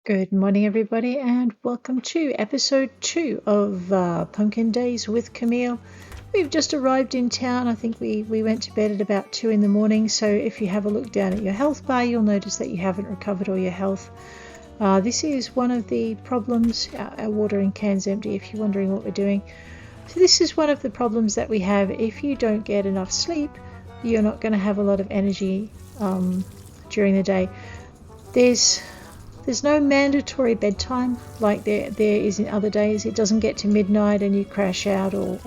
Good morning, everybody, and welcome to episode 2 of Pumpkin Days with Camille. We've just arrived in town. I think we went to bed at about 2 in the morning, so if you have a look down at your health bar, you'll notice that you haven't recovered all your health. This is one of the problems. Our watering can's empty if you're wondering what we're doing. So this is one of the problems that we have. If you don't get enough sleep, you're not going to have a lot of energy during the day. There's no mandatory bedtime like there is in other days. It doesn't get to midnight and you crash out, or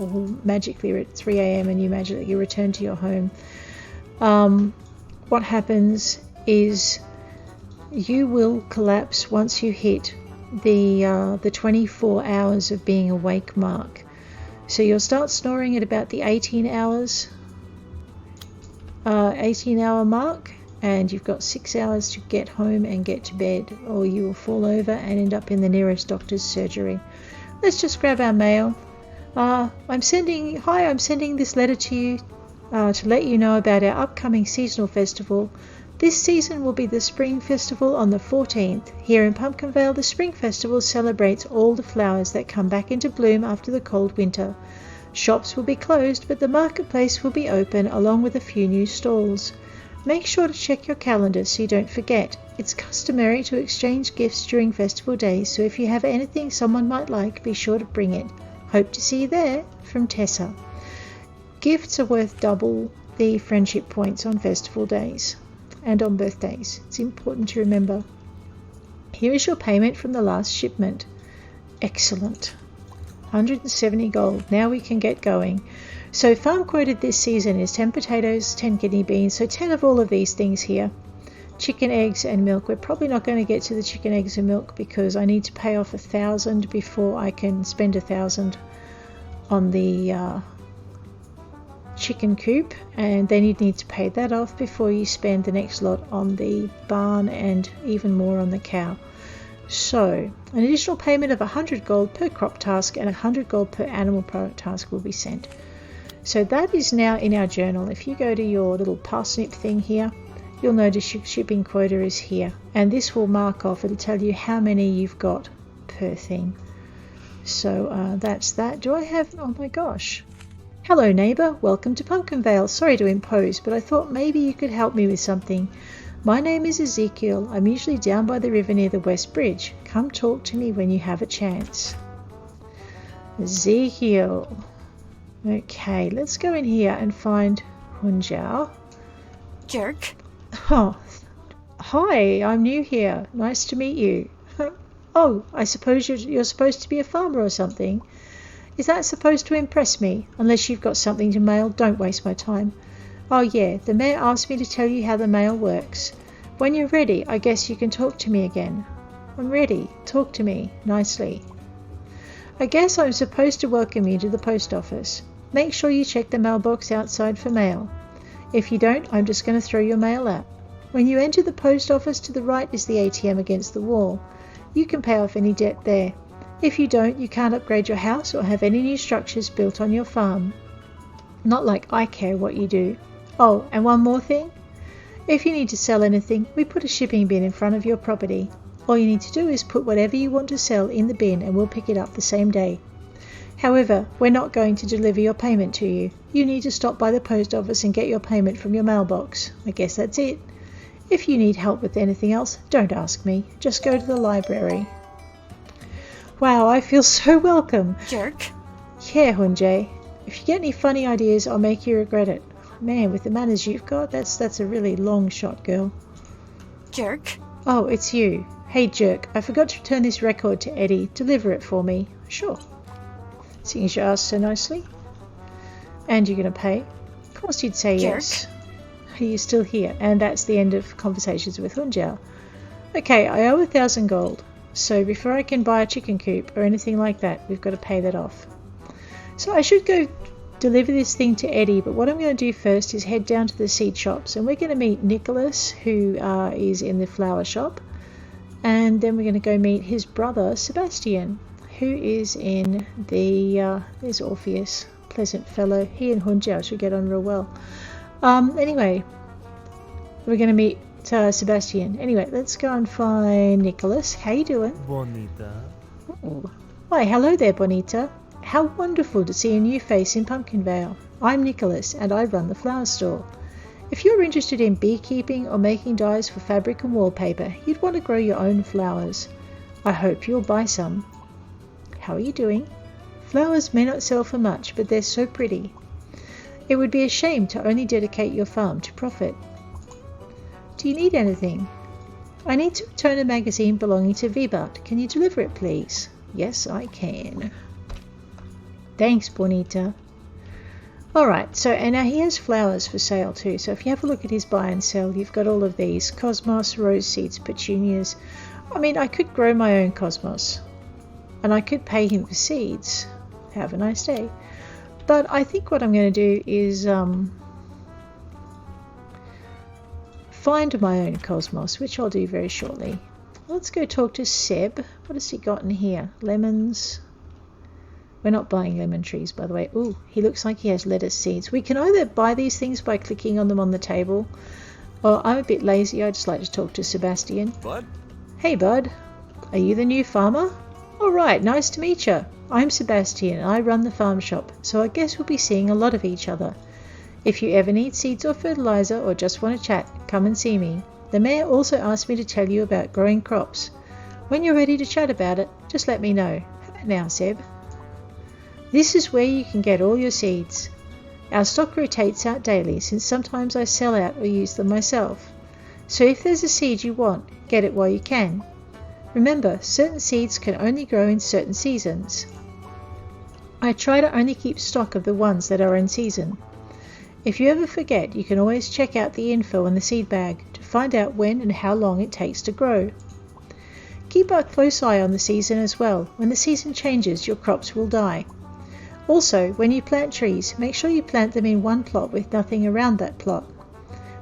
magically at 3 a.m. and you magically return to your home. What happens is you will collapse once you hit the 24 hours of being awake mark. So you'll start snoring at about the 18 hour mark, and you've got 6 hours to get home and get to bed, or you will fall over and end up in the nearest doctor's surgery. Let's just grab our mail. I'm sending this letter to you to let you know about our upcoming seasonal festival. This season will be the Spring Festival on the 14th. Here in Pumpkinvale, the Spring Festival celebrates all the flowers that come back into bloom after the cold winter. Shops will be closed, but the marketplace will be open along with a few new stalls. Make sure to check your calendar so you don't forget. It's customary to exchange gifts during festival days, so if you have anything someone might like, be sure to bring it. Hope to see you there. From Tessa. Gifts are worth double the friendship points on festival days and on birthdays. It's important to remember. Here is your payment from the last shipment. Excellent. 170 gold. Now we can get going. So farm quoted this season is 10 potatoes, 10 kidney beans, so 10 of all of these things here. Chicken, eggs and milk. We're probably not going to get to the chicken, eggs and milk because I need to pay off 1,000 before I can spend 1,000 on the chicken coop, and then you'd need to pay that off before you spend the next lot on the barn and even more on the cow. So an additional payment of 100 gold per crop task and 100 gold per animal product task will be sent. So that is now in our journal. If you go to your little parsnip thing here, you'll notice your shipping quota is here. And this will mark off, it'll tell you how many you've got per thing. So that's that. Do I have, oh my gosh. Hello neighbour, welcome to Pumpkinvale. Sorry to impose, but I thought maybe you could help me with something. My name is Ezekiel. I'm usually down by the river near the West Bridge. Come talk to me when you have a chance. Ezekiel. Okay, let's go in here and find Hunjiao. Jerk. Oh, hi, I'm new here. Nice to meet you. Oh, I suppose you're supposed to be a farmer or something. Is that supposed to impress me? Unless you've got something to mail, don't waste my time. Oh yeah, the mayor asked me to tell you how the mail works. When you're ready, I guess you can talk to me again. I'm ready. Talk to me nicely. I guess I'm supposed to welcome you to the post office. Make sure you check the mailbox outside for mail. If you don't, I'm just going to throw your mail out. When you enter the post office, to the right is the ATM against the wall. You can pay off any debt there. If you don't, you can't upgrade your house or have any new structures built on your farm. Not like I care what you do. Oh, and one more thing. If you need to sell anything, we put a shipping bin in front of your property. All you need to do is put whatever you want to sell in the bin and we'll pick it up the same day. However, we're not going to deliver your payment to you. You need to stop by the post office and get your payment from your mailbox. I guess that's it. If you need help with anything else, don't ask me. Just go to the library. Wow, I feel so welcome. Jerk. Yeah, Hunjae. If you get any funny ideas, I'll make you regret it. Man, with the manners you've got, that's a really long shot, girl. Jerk. Oh, it's you. Hey, jerk, I forgot to return this record to Eddie. Deliver it for me. Sure. Seeing as you asked so nicely. And you're going to pay? Of course you'd say jerk. Yes. Are you still here? And that's the end of conversations with Hunjiao. Okay, I owe 1,000 gold. So before I can buy a chicken coop or anything like that, we've got to pay that off. So I should go deliver this thing to Eddie, but what I'm going to do first is head down to the seed shops, and we're going to meet Nicholas, who is in the flower shop, and then we're going to go meet his brother Sebastian, who is in the there's Orpheus, pleasant fellow. He and Hunjiao should get on real well. Anyway, we're going to meet Sebastian. Anyway, let's go and find Nicholas. How you doing? Bonita. Oh. Why, hello there, Bonita. How wonderful to see a new face in Pumpkinvale. I'm Nicholas, and I run the flower store. If you're interested in beekeeping or making dyes for fabric and wallpaper, you'd want to grow your own flowers. I hope you'll buy some. How are you doing? Flowers may not sell for much, but they're so pretty. It would be a shame to only dedicate your farm to profit. Do you need anything? I need to return a magazine belonging to Vibart. Can you deliver it, please? Yes, I can. Thanks, Bonita. Alright, so and now he has flowers for sale too. So if you have a look at his buy and sell, you've got all of these. Cosmos, rose seeds, petunias. I mean, I could grow my own cosmos. And I could pay him for seeds. Have a nice day. But I think what I'm going to do is find my own cosmos, which I'll do very shortly. Let's go talk to Seb. What has he got in here? Lemons. We're not buying lemon trees, by the way. Ooh, he looks like he has lettuce seeds. We can either buy these things by clicking on them on the table, or I'm a bit lazy. I just like to talk to Sebastian. Bud? Hey, Bud. Are you the new farmer? All right, nice to meet you. I'm Sebastian and I run the farm shop, so I guess we'll be seeing a lot of each other. If you ever need seeds or fertilizer or just want to chat, come and see me. The mayor also asked me to tell you about growing crops. When you're ready to chat about it, just let me know. Now, Seb. This is where you can get all your seeds. Our stock rotates out daily since sometimes I sell out or use them myself. So if there's a seed you want, get it while you can. Remember, certain seeds can only grow in certain seasons. I try to only keep stock of the ones that are in season. If you ever forget, you can always check out the info in the seed bag to find out when and how long it takes to grow. Keep a close eye on the season as well. When the season changes, your crops will die. Also, when you plant trees, make sure you plant them in one plot with nothing around that plot.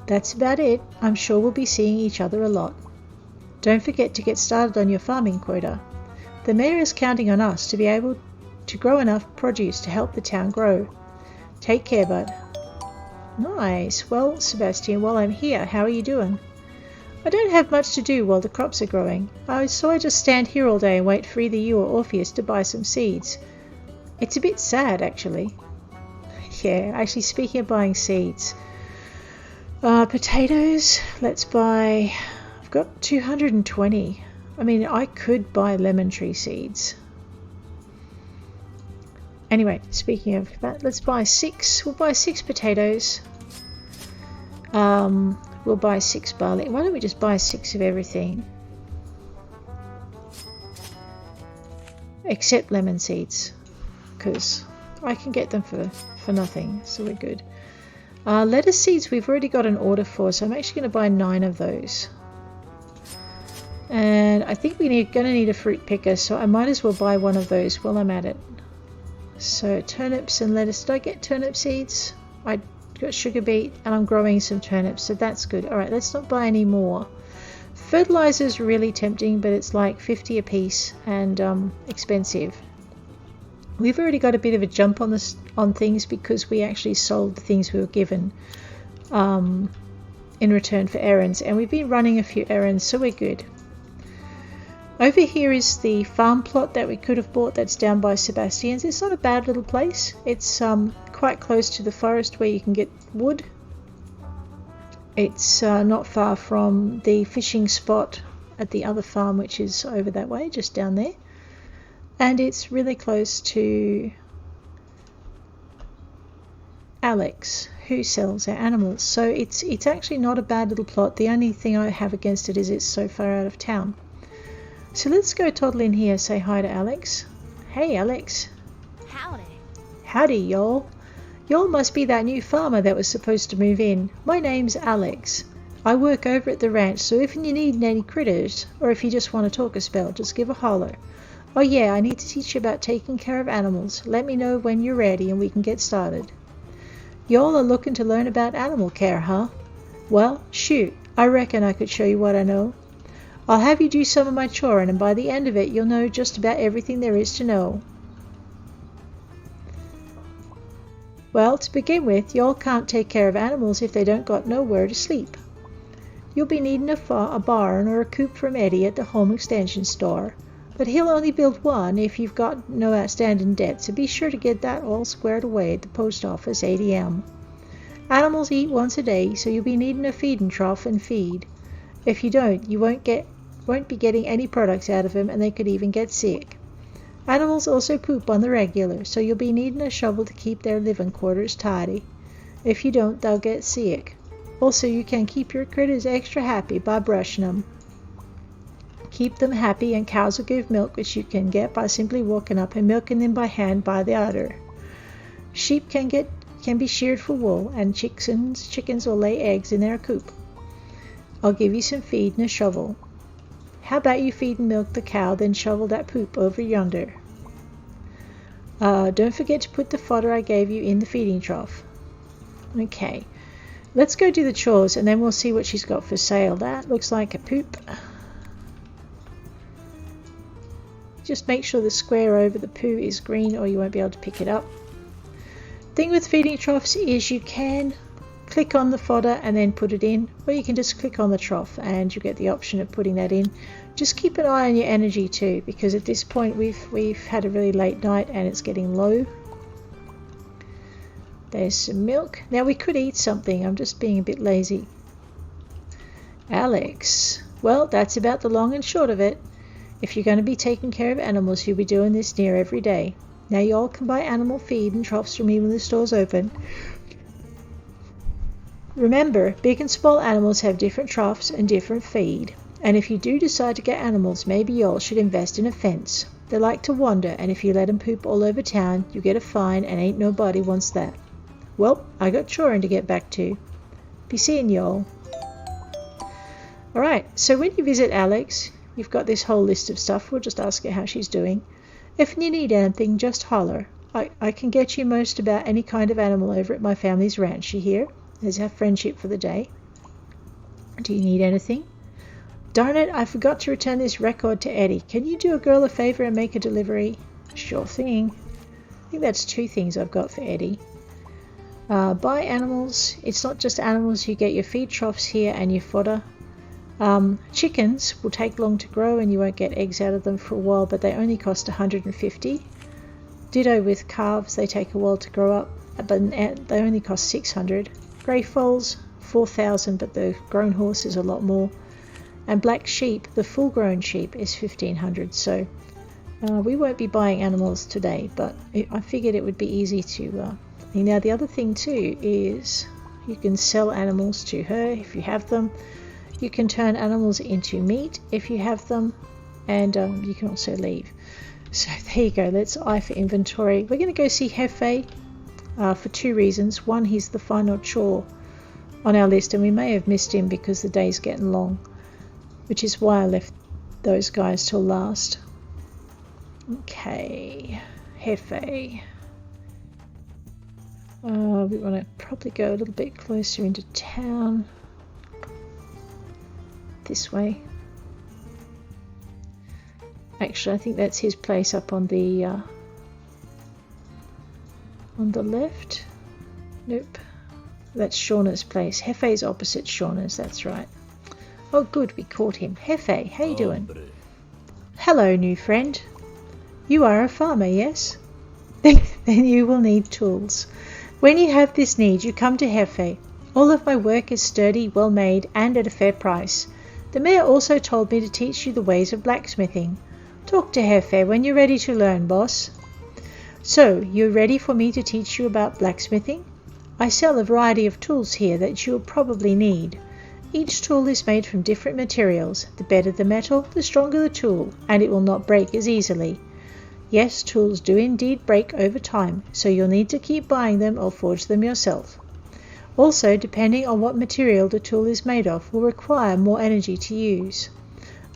That's about it. I'm sure we'll be seeing each other a lot. Don't forget to get started on your farming quota. The mayor is counting on us to be able to grow enough produce to help the town grow. Take care, Bud. Nice. Well, Sebastian, while I'm here, how are you doing? I don't have much to do while the crops are growing, so I just stand here all day and wait for either you or Orpheus to buy some seeds. It's a bit sad, actually. Yeah, actually, speaking of buying seeds. Potatoes, let's buy... I've got 220. I mean, I could buy lemon tree seeds. Anyway, speaking of that, let's buy 6. We'll buy 6 potatoes. We'll buy 6 barley. Why don't we just buy 6 of everything? Except lemon seeds. Because I can get them for nothing, so we're good. Lettuce seeds we've already got an order for, so I'm actually going to buy 9 of those. And I think we're going to need a fruit picker, so I might as well buy one of those while I'm at it. So turnips and lettuce. Did I get turnip seeds? I got sugar beet and I'm growing some turnips, so that's good. Alright, let's not buy any more. Fertilizer is really tempting, but it's like 50 a piece and expensive. We've already got a bit of a jump on this on things because we actually sold the things we were given in return for errands, and we've been running a few errands, so we're good. Over here is the farm plot that we could have bought that's down by Sebastian's. It's not a bad little place. It's quite close to the forest where you can get wood. It's not far from the fishing spot at the other farm, which is over that way, just down there. And it's really close to Alex, who sells our animals. So it's actually not a bad little plot. The only thing I have against it is it's so far out of town. So let's go toddle in here, say hi to Alex. Hey, Alex. Howdy. Howdy, y'all. Y'all must be that new farmer that was supposed to move in. My name's Alex. I work over at the ranch, so if you need any critters, or if you just want to talk a spell, just give a holler. Oh yeah, I need to teach you about taking care of animals. Let me know when you're ready and we can get started. Y'all are looking to learn about animal care, huh? Well, shoot, I reckon I could show you what I know. I'll have you do some of my choring, and by the end of it, you'll know just about everything there is to know. Well, to begin with, y'all can't take care of animals if they don't got nowhere to sleep. You'll be needing a barn or a coop from Eddie at the home extension store, but he'll only build one if you've got no outstanding debt, so be sure to get that all squared away at the post office ATM. Animals eat once a day, so you'll be needing a feeding trough and feed. If you don't, you won't be getting any products out of them, and they could even get sick. Animals also poop on the regular, so you'll be needing a shovel to keep their living quarters tidy. If you don't, they'll get sick. Also, you can keep your critters extra happy by brushing them. Keep them happy, and cows will give milk, which you can get by simply walking up and milking them by hand by the udder. Sheep can be sheared for wool, and chickens will lay eggs in their coop. I'll give you some feed and a shovel. How about you feed and milk the cow, then shovel that poop over yonder. Don't forget to put the fodder I gave you in the feeding trough. Okay, let's go do the chores, and then we'll see what she's got for sale. That looks like a poop. Just make sure the square over the poo is green, or you won't be able to pick it up. Thing with feeding troughs is you can click on the fodder and then put it in, or you can just click on the trough and you get the option of putting that in. Just keep an eye on your energy too, because at this point we've had a really late night and it's getting low. There's some milk. Now we could eat something, I'm just being a bit lazy. Alex, well, that's about the long and short of it. If you're going to be taking care of animals, you'll be doing this near every day. Now you all can buy animal feed and troughs from me when the store's open. Remember, big and small animals have different troughs and different feed. And if you do decide to get animals, maybe you all should invest in a fence. They like to wander, and if you let them poop all over town, you get a fine, and ain't nobody wants that. Well, I got choring to get back to. Be seeing y'all. Alright, so when you visit Alex, you've got this whole list of stuff. We'll just ask her how she's doing. If you need anything, just holler. I can get you most about any kind of animal over at my family's ranch, you hear? There's our friendship for the day. Do you need anything? Darn it, I forgot to return this record to Eddie. Can you do a girl a favor and make a delivery? Sure thing. I think that's 2 things I've got for Eddie. Buy animals. It's not just animals. You get your feed troughs here and your fodder. Chickens will take long to grow and you won't get eggs out of them for a while, but they only cost 150. Ditto with calves, they take a while to grow up, but they only cost 600. Grey foals, 4,000, but the grown horse is a lot more. And black sheep, the full-grown sheep, is 1,500. So we won't be buying animals today, but I figured it would be easy to. Now the other thing too is you can sell animals to her if you have them. You can turn animals into meat if you have them, and you can also leave. So there you go. Let's eye for inventory. We're going to go see Hefe for 2 reasons. One, he's the final chore on our list, and we may have missed him because the day's getting long, which is why I left those guys till last. Okay, Hefe. We want to probably go a little bit closer into town. This way. Actually, I think that's his place up on the left. Nope, that's Shauna's place. Hefe's opposite Shauna's, that's right. Oh good, we caught him. Hefe, how you doing? Hello, new friend. You are a farmer, yes? Then you will need tools. When you have this need, you come to Hefe. All of my work is sturdy, well made, and at a fair price. The mayor also told me to teach you the ways of blacksmithing. Talk to Hefe when you're ready to learn, boss. So, you're ready for me to teach you about blacksmithing? I sell a variety of tools here that you'll probably need. Each tool is made from different materials. The better the metal, the stronger the tool, and it will not break as easily. Yes, tools do indeed break over time, so you'll need to keep buying them or forge them yourself. Also, depending on what material the tool is made of, will require more energy to use.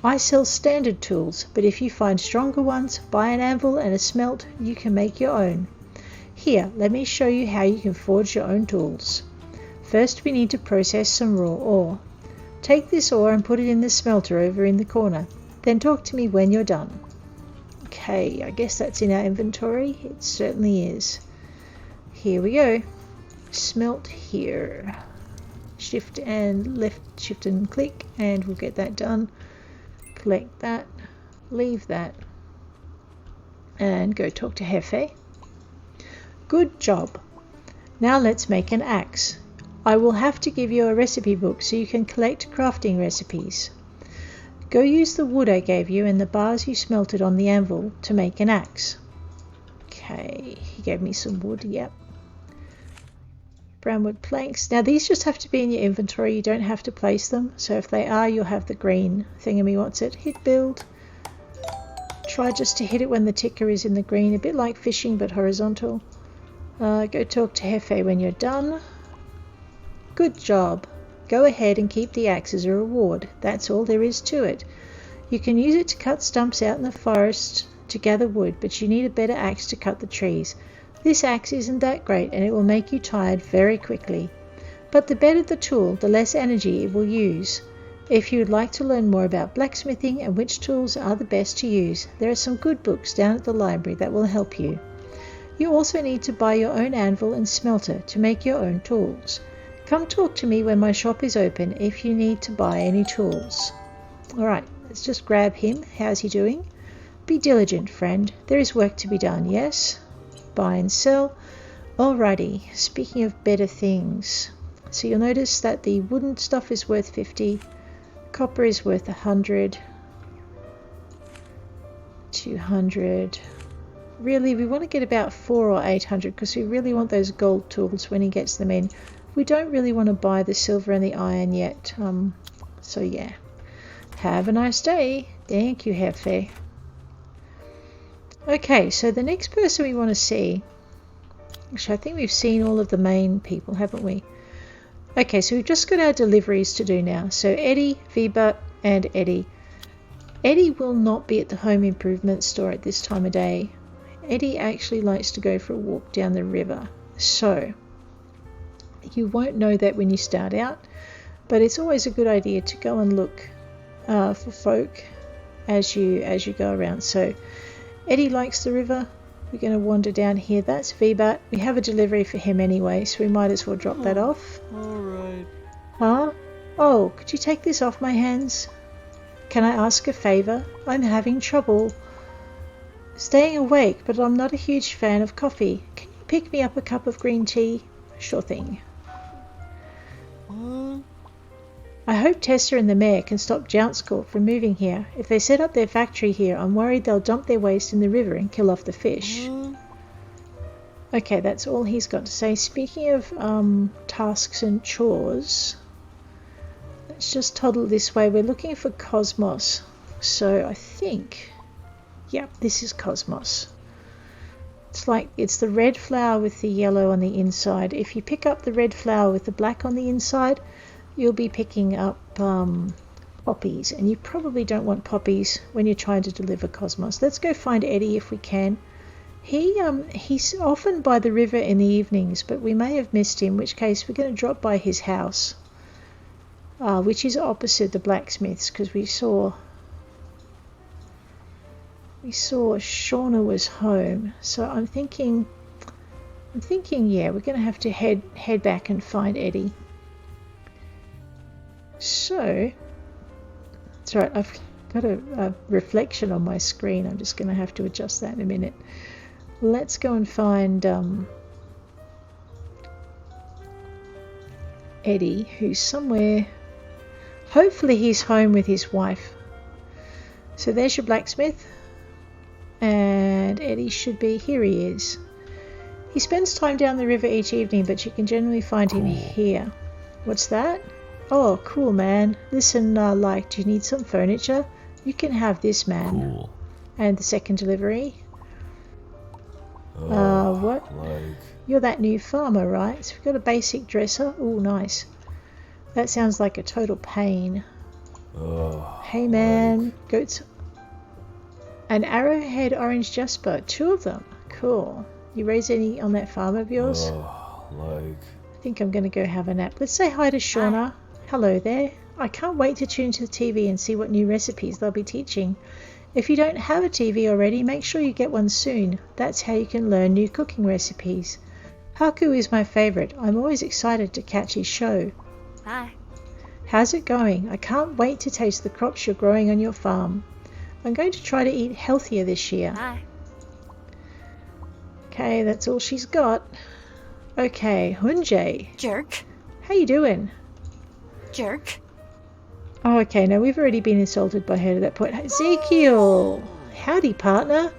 I sell standard tools, but if you find stronger ones, buy an anvil and a smelt, you can make your own. Here, let me show you how you can forge your own tools. First, we need to process some raw ore. Take this ore and put it in the smelter over in the corner. Then talk to me when you're done. Okay, I guess that's in our inventory. It certainly is. Here we go. Smelt here. shift and left, shift and click, and we'll get that done. Collect that, leave that, and go talk to Hefe. Good job. Now let's make an axe. I will have to give you a recipe book so you can collect crafting recipes. Go use the wood I gave you and the bars you smelted on the anvil to make an axe. Okay, he gave me some wood, yep. Brown wood planks. Now these just have to be in your inventory, you don't have to place them. So if they are, you'll have the green thingamywhat's-it. Hit build. Try just to hit it when the ticker is in the green, a bit like fishing but horizontal. Go talk to Hefe when you're done. Good job. Go ahead and keep the axe as a reward. That's all there is to it. You can use it to cut stumps out in the forest to gather wood, but you need a better axe to cut the trees. This axe isn't that great and it will make you tired very quickly. But the better the tool, the less energy it will use. If you would like to learn more about blacksmithing and which tools are the best to use, there are some good books down at the library that will help you. You also need to buy your own anvil and smelter to make your own tools. Come talk to me when my shop is open if you need to buy any tools. Alright, let's just grab him. How's he doing? Be diligent, friend. There is work to be done, yes? Buy and sell. Alrighty, speaking of better things. So you'll notice that the wooden stuff is worth 50. Copper is worth 100. 200. Really, we want to get about 400 or 800 because we really want those gold tools when he gets them in. We don't really want to buy the silver and the iron yet. So yeah. Have a nice day. Thank you, Hefe. Okay, so the next person we want to see. Actually, I think we've seen all of the main people, haven't we? Okay, so we've just got our deliveries to do now. So Eddie, Viva, and Eddie. Eddie will not be at the home improvement store at this time of day. Eddie actually likes to go for a walk down the river. So you won't know that when you start out, but it's always a good idea to go and look for folk as you go around. So Eddie likes the river. We're going to wander down here. That's Vibat. We have a delivery for him anyway, so we might as well drop that off. Alright. Huh? Oh, could you take this off my hands? Can I ask a favour? I'm having trouble staying awake, but I'm not a huge fan of coffee. Can you pick me up a cup of green tea? Sure thing. I hope Tessa and the mayor can stop Jounce Corp from moving here. If they set up their factory here, I'm worried they'll dump their waste in the river and kill off the fish. Okay, that's all he's got to say. Speaking of tasks and chores, let's just toddle this way. We're looking for Cosmos. So I think, yep, this is Cosmos. It's the red flower with the yellow on the inside. If you pick up the red flower with the black on the inside, you'll be picking up poppies, and you probably don't want poppies when you're trying to deliver Cosmos. Let's go find Eddie if we can. He's often by the river in the evenings, but we may have missed him, in which case we're going to drop by his house, which is opposite the blacksmith's, because we saw Shauna was home. So I'm thinking, yeah, we're going to have to head back and find Eddie. So, that's right, I've got a reflection on my screen. I'm just going to have to adjust that in a minute. Let's go and find Eddie, who's somewhere. Hopefully he's home with his wife. So there's your blacksmith. And Eddie should be, here he is. He spends time down the river each evening, but you can generally find him here. What's that? Oh, cool, man. Listen, do you need some furniture? You can have this, man. Cool. And the second delivery. What? You're that new farmer, right? So we've got a basic dresser. Oh, nice. That sounds like a total pain. Hey, man. Goats. An arrowhead orange jasper. 2 of them. Cool. You raise any on that farm of yours? I think I'm going to go have a nap. Let's say hi to Shauna. Hi. Hello there. I can't wait to tune to the TV and see what new recipes they'll be teaching. If you don't have a TV already, make sure you get one soon. That's how you can learn new cooking recipes. Haku is my favourite. I'm always excited to catch his show. Hi. How's it going? I can't wait to taste the crops you're growing on your farm. I'm going to try to eat healthier this year. Hi. Okay, that's all she's got. Okay, Hunjay. Jerk. How you doing? Jerk. Oh, okay, now we've already been insulted by her to that point. Ezekiel! Howdy, partner.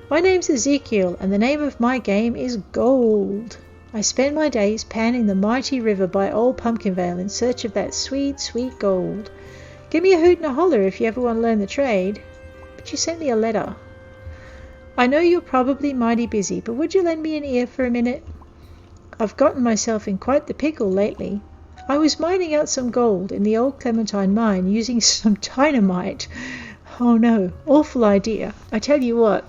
My name's Ezekiel, and the name of my game is Gold. I spend my days panning the mighty river by old Pumpkinvale in search of that sweet, sweet gold. Give me a hoot and a holler if you ever want to learn the trade. But you sent me a letter. I know you're probably mighty busy, but would you lend me an ear for a minute? I've gotten myself in quite the pickle lately. I was mining out some gold in the old Clementine mine using some dynamite. Oh no, awful idea. I tell you what.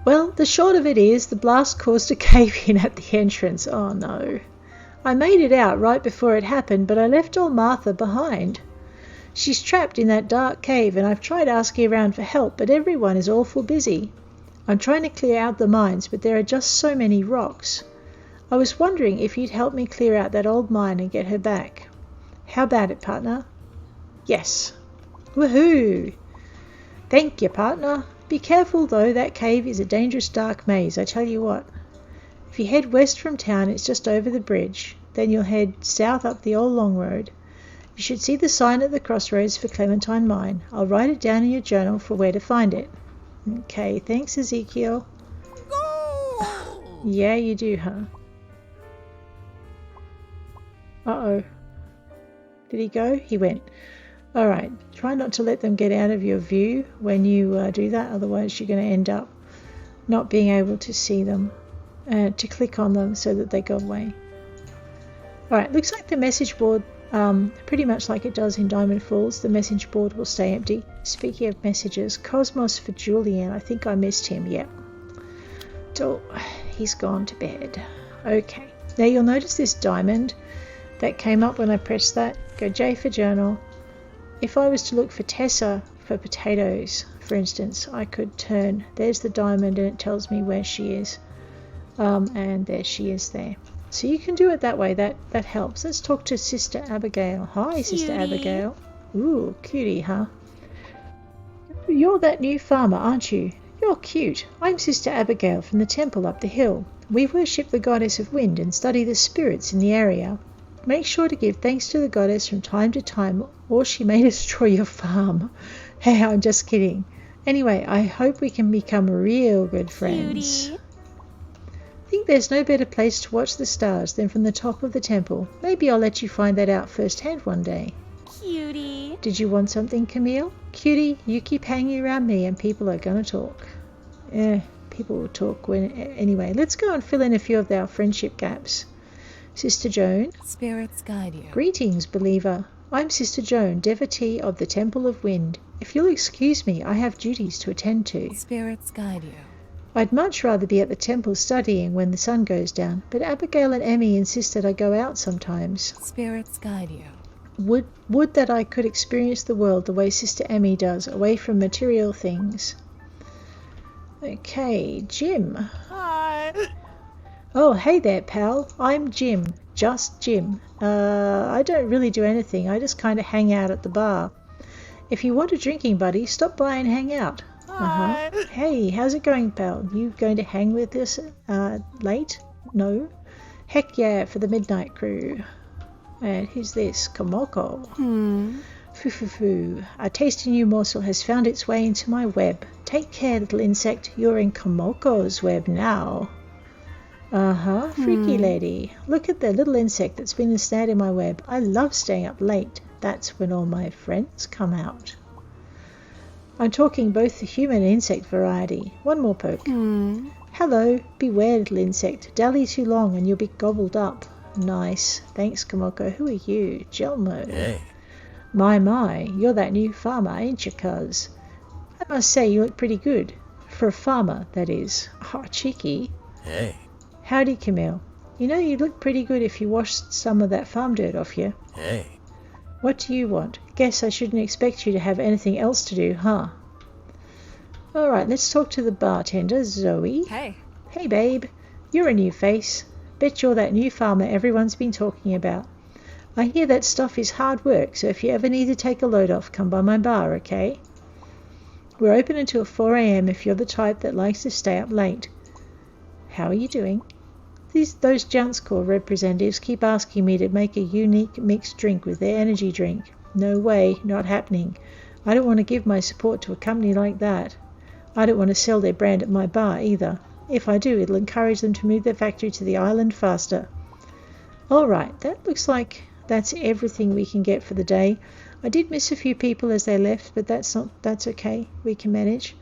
Well, the short of it is the blast caused a cave-in at the entrance. Oh no. I made it out right before it happened, but I left old Martha behind. She's trapped in that dark cave, and I've tried asking around for help, but everyone is awful busy. I'm trying to clear out the mines, but there are just so many rocks. I was wondering if you'd help me clear out that old mine and get her back. How about it, partner? Yes. Woohoo! Thank you, partner. Be careful, though. That cave is a dangerous dark maze, I tell you what. If you head west from town, it's just over the bridge. Then you'll head south up the old long road. You should see the sign at the crossroads for Clementine Mine. I'll write it down in your journal for where to find it. Okay, thanks, Ezekiel. Yeah, you do, huh? Uh-oh. Did he go? He went. Alright, try not to let them get out of your view when you do that, otherwise you're going to end up not being able to see them, to click on them so that they go away. Alright, looks like the message board, pretty much like it does in Diamond Falls, the message board will stay empty. Speaking of messages, Cosmos for Julian, I think I missed him, yep. So, he's gone to bed. Okay, now you'll notice this diamond that came up when I pressed that. Go J for journal. If I was to look for Tessa for potatoes, for instance, I could turn, there's the diamond and it tells me where she is. And there she is there. So you can do it that way, that helps. Let's talk to Sister Abigail. Hi, cutie. Sister Abigail. Ooh, cutie, huh? You're that new farmer, aren't you? You're cute. I'm Sister Abigail from the temple up the hill. We worship the goddess of wind and study the spirits in the area. Make sure to give thanks to the goddess from time to time, or she may destroy your farm. Hey, I'm just kidding. Anyway, I hope we can become real good friends. Cutie. I think there's no better place to watch the stars than from the top of the temple. Maybe I'll let you find that out firsthand one day. Cutie. Did you want something, Camille? Cutie, you keep hanging around me and people are going to talk. People will talk anyway. Let's go and fill in a few of our friendship gaps. Sister Joan. Spirits guide you. Greetings, believer. I'm Sister Joan, devotee of the Temple of Wind. If you'll excuse me, I have duties to attend to. Spirits guide you. I'd much rather be at the temple studying when the sun goes down, but Abigail and Emmy insisted I go out sometimes. Spirits guide you. Would that I could experience the world the way Sister Emmy does, away from material things. Okay, Jim. Hi. Oh, hey there, pal. I'm Jim. Just Jim. I don't really do anything. I just kind of hang out at the bar. If you want a drinking buddy, stop by and hang out. Hi. Hey, how's it going, pal? You going to hang with us late? No? Heck yeah, for the midnight crew. And who's this? Komoko. Foo. A tasty new morsel has found its way into my web. Take care, little insect. You're in Komoko's web now. Freaky lady. Look at the little insect that's been ensnared in my web. I love staying up late. That's when all my friends come out. I'm talking both the human and insect variety. One more poke. Hello. Beware, little insect. Dally too long and you'll be gobbled up. Nice. Thanks, Komoko. Who are you? Jelmo. Hey. My. You're that new farmer, ain't you, cuz? I must say you look pretty good. For a farmer, that is. Oh, cheeky. Hey. Howdy, Camille. You know you'd look pretty good if you washed some of that farm dirt off you. Hey. What do you want? Guess I shouldn't expect you to have anything else to do, huh? Alright, let's talk to the bartender, Zoe. Hey. Hey, babe. You're a new face. Bet you're that new farmer everyone's been talking about. I hear that stuff is hard work, so if you ever need to take a load off, come by my bar, okay? We're open until 4 a.m. if you're the type that likes to stay up late. How are you doing? Those Junks Corps representatives keep asking me to make a unique mixed drink with their energy drink. No way, not happening. I don't want to give my support to a company like that. I don't want to sell their brand at my bar either. If I do, it'll encourage them to move their factory to the island faster. All right, that looks like that's everything we can get for the day. I did miss a few people as they left, but that's okay. We can manage.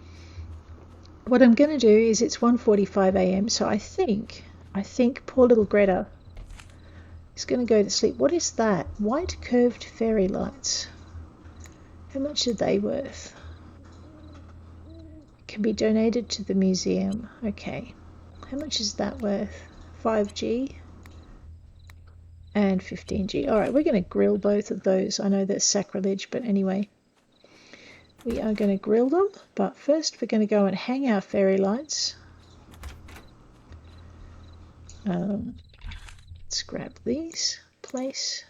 What I'm going to do is it's 1:45 a.m. So I think poor little Greta is going to go to sleep. What is that? White curved fairy lights. How much are they worth? Can be donated to the museum. Okay. How much is that worth? 5G and 15G. All right, we're going to grill both of those. I know that's sacrilege, but anyway. We are going to grill them, but first we're going to go and hang our fairy lights. Let's grab these. Place.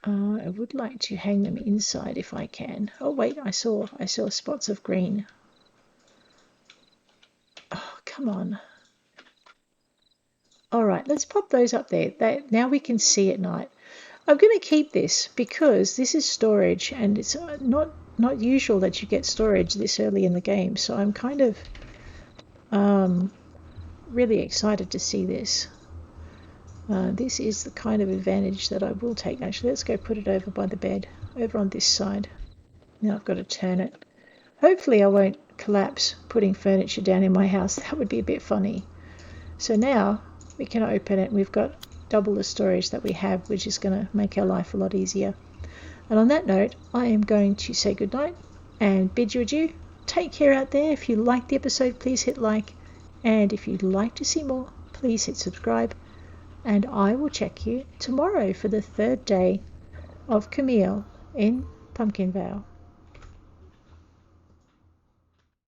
I would like to hang them inside if I can. Oh wait, I saw spots of green. Oh, come on. All right, let's pop those up there. Now we can see at night. I'm going to keep this because this is storage, and it's not usual that you get storage this early in the game. So I'm kind of really excited to see this. This is the kind of advantage that I will take. Actually, let's go put it over by the bed, over on this side. Now I've got to turn it. Hopefully I won't collapse putting furniture down in my house. That would be a bit funny. So now we can open it. We've got double the storage that we have, which is going to make our life a lot easier. And on that note, I am going to say goodnight and bid you adieu. Take care out there. If you liked the episode, please hit like. And if you'd like to see more, please hit subscribe. And I will check you tomorrow for the third day of Camille in Pumpkinvale.